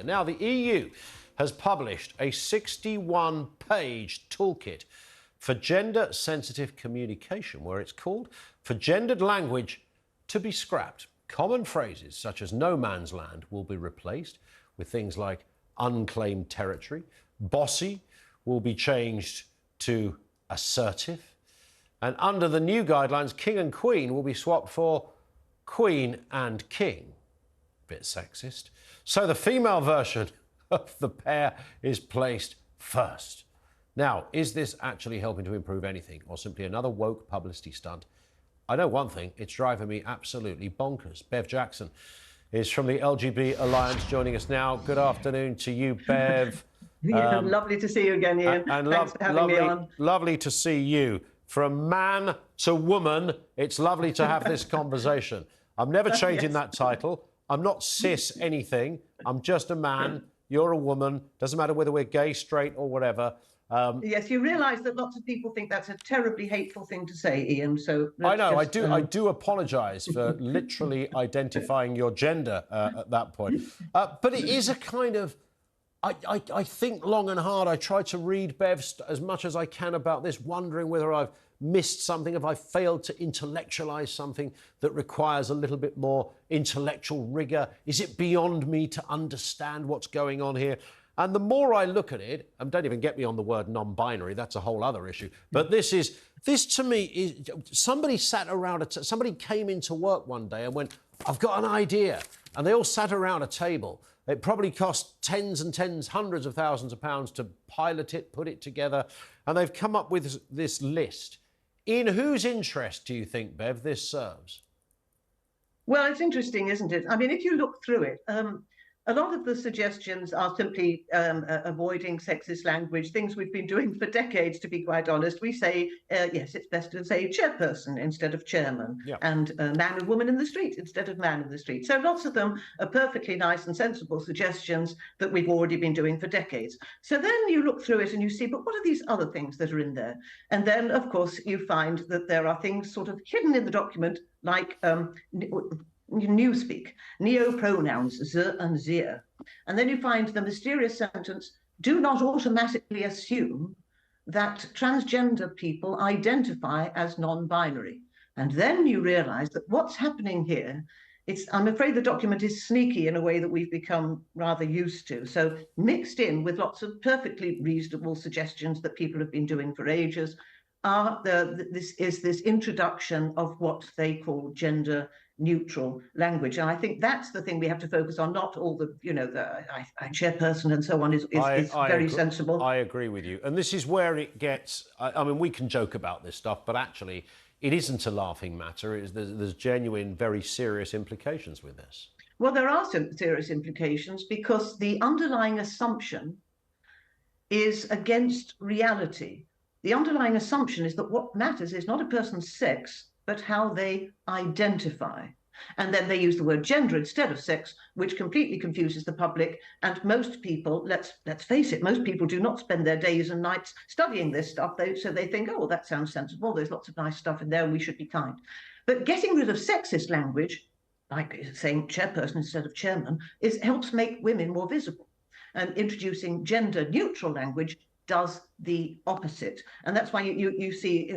America. Now, the EU has published a 61-page toolkit for gender-sensitive communication, where it's called for gendered language to be scrapped. Common phrases such as no man's land will be replaced with things like unclaimed territory. Bossy will be changed to assertive. And under the new guidelines, king and queen will be swapped for queen and king. Bit sexist. So the female version of the pair is placed first. Now, is this actually helping to improve anything, or simply another woke publicity stunt? I know one thing, it's driving me absolutely bonkers. Bev Jackson is from the LGB Alliance, joining us now. Good afternoon to you, Bev. Lovely to see you again, Ian. And Thanks for having me on. Lovely to see you. From man to woman, it's lovely to have this conversation. I'm never changing that title. I'm not cis anything. I'm just a man. You're a woman. Doesn't matter whether we're gay, straight, or whatever. Yes, you realise that lots of people think that's a terribly hateful thing to say, Ian. So I know. I do apologise for literally identifying your gender at that point. But it is a kind of. I think long and hard. I try to read, Bev, as much as I can about this, wondering whether I've missed something, if I failed to intellectualise something that requires a little bit more intellectual rigour. Is it beyond me to understand what's going on here? And the more I look at it, and don't even get me on the word non-binary, that's a whole other issue. But this to me is, somebody sat around, somebody came into work one day and went, I've got an idea. And they all sat around a table. It probably cost tens and tens, hundreds of thousands of pounds to pilot it, put it together. And they've come up with this list. In whose interest do you think, Bev, this serves? Well, it's interesting, isn't it? I mean, if you look through it, a lot of the suggestions are simply avoiding sexist language, things we've been doing for decades, to be quite honest. We say, yes, it's best to say chairperson instead of chairman, and man and woman in the street instead of man in the street. So lots of them are perfectly nice and sensible suggestions that we've already been doing for decades. So then you look through it and you see, but what are these other things that are in there? And then, of course, you find that there are things sort of hidden in the document, like newspeak, neo-pronouns, ze and zir. And then you find the mysterious sentence, do not automatically assume that transgender people identify as non-binary. And then you realise that what's happening here, I'm afraid the document is sneaky in a way that we've become rather used to. So mixed in with lots of perfectly reasonable suggestions that people have been doing for ages, this introduction of what they call gender neutral language. And I think that's the thing we have to focus on, not all the, I chairperson and so on is very sensible. I agree with you. And this is where it gets, I mean, we can joke about this stuff, but actually it isn't a laughing matter. There's genuine, very serious implications with this. Well, there are some serious implications because the underlying assumption is against reality. The underlying assumption is that what matters is not a person's sex, but how they identify. And then they use the word gender instead of sex, which completely confuses the public. And most people, let's face it, most people do not spend their days and nights studying this stuff. So they think, oh, well, that sounds sensible. There's lots of nice stuff in there and we should be kind. But getting rid of sexist language, like saying chairperson instead of chairman, helps make women more visible. And introducing gender neutral language does the opposite. And that's why you see,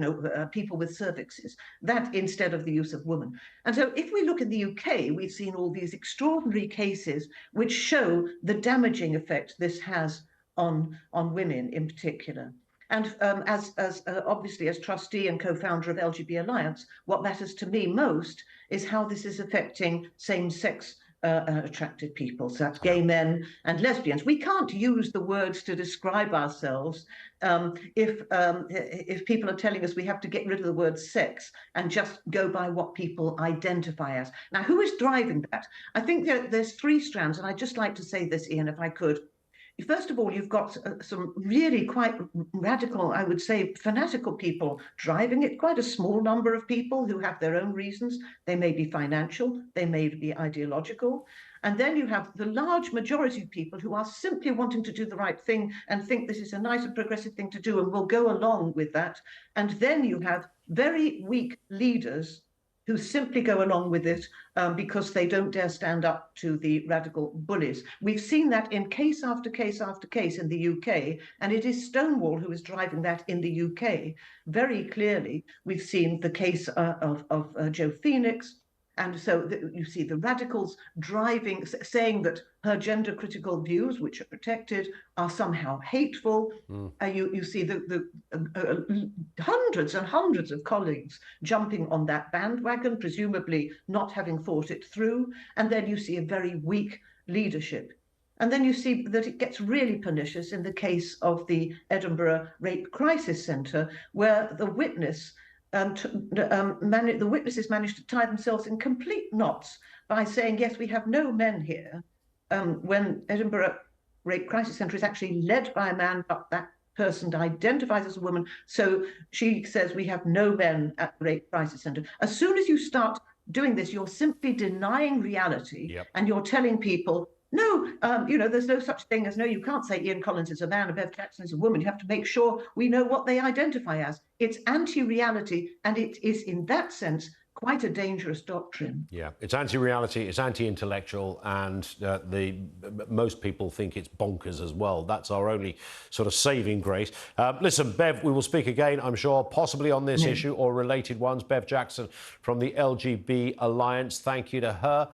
people with cervixes, that instead of the use of woman. And so if we look in the UK, we've seen all these extraordinary cases which show the damaging effect this has on women in particular. And obviously as trustee and co-founder of LGB Alliance, what matters to me most is how this is affecting same-sex attracted people, so that's gay men and lesbians. We can't use the words to describe ourselves if people are telling us we have to get rid of the word sex and just go by what people identify as. Now, who is driving that? I think there's three strands, and I'd just like to say this, Ian, if I could. First of all, you've got some really quite radical, I would say, fanatical people driving it, quite a small number of people who have their own reasons. They may be financial, they may be ideological. And then you have the large majority of people who are simply wanting to do the right thing and think this is a nice and progressive thing to do and will go along with that. And then you have very weak leaders who simply go along with it because they don't dare stand up to the radical bullies. We've seen that in case after case after case in the UK, and it is Stonewall who is driving that in the UK very clearly. We've seen the case of Joe Phoenix. And so you see the radicals driving, saying that her gender critical views, which are protected, are somehow hateful. You see the hundreds and hundreds of colleagues jumping on that bandwagon, presumably not having thought it through. And then you see a very weak leadership. And then you see that it gets really pernicious in the case of the Edinburgh Rape Crisis Centre, where the witnesses managed to tie themselves in complete knots by saying, yes, we have no men here, when Edinburgh Rape Crisis Centre is actually led by a man, but that person identifies as a woman. So she says, we have no men at the Rape Crisis Centre. As soon as you start doing this, you're simply denying reality, and you're telling people, no, there's no such thing as, no, you can't say Ian Collins is a man and Bev Jackson is a woman. You have to make sure we know what they identify as. It's anti-reality, and it is, in that sense, quite a dangerous doctrine. Yeah, it's anti-reality, it's anti-intellectual, and most people think it's bonkers as well. That's our only sort of saving grace. Listen, Bev, we will speak again, I'm sure, possibly on this issue or related ones. Bev Jackson from the LGB Alliance, thank you to her.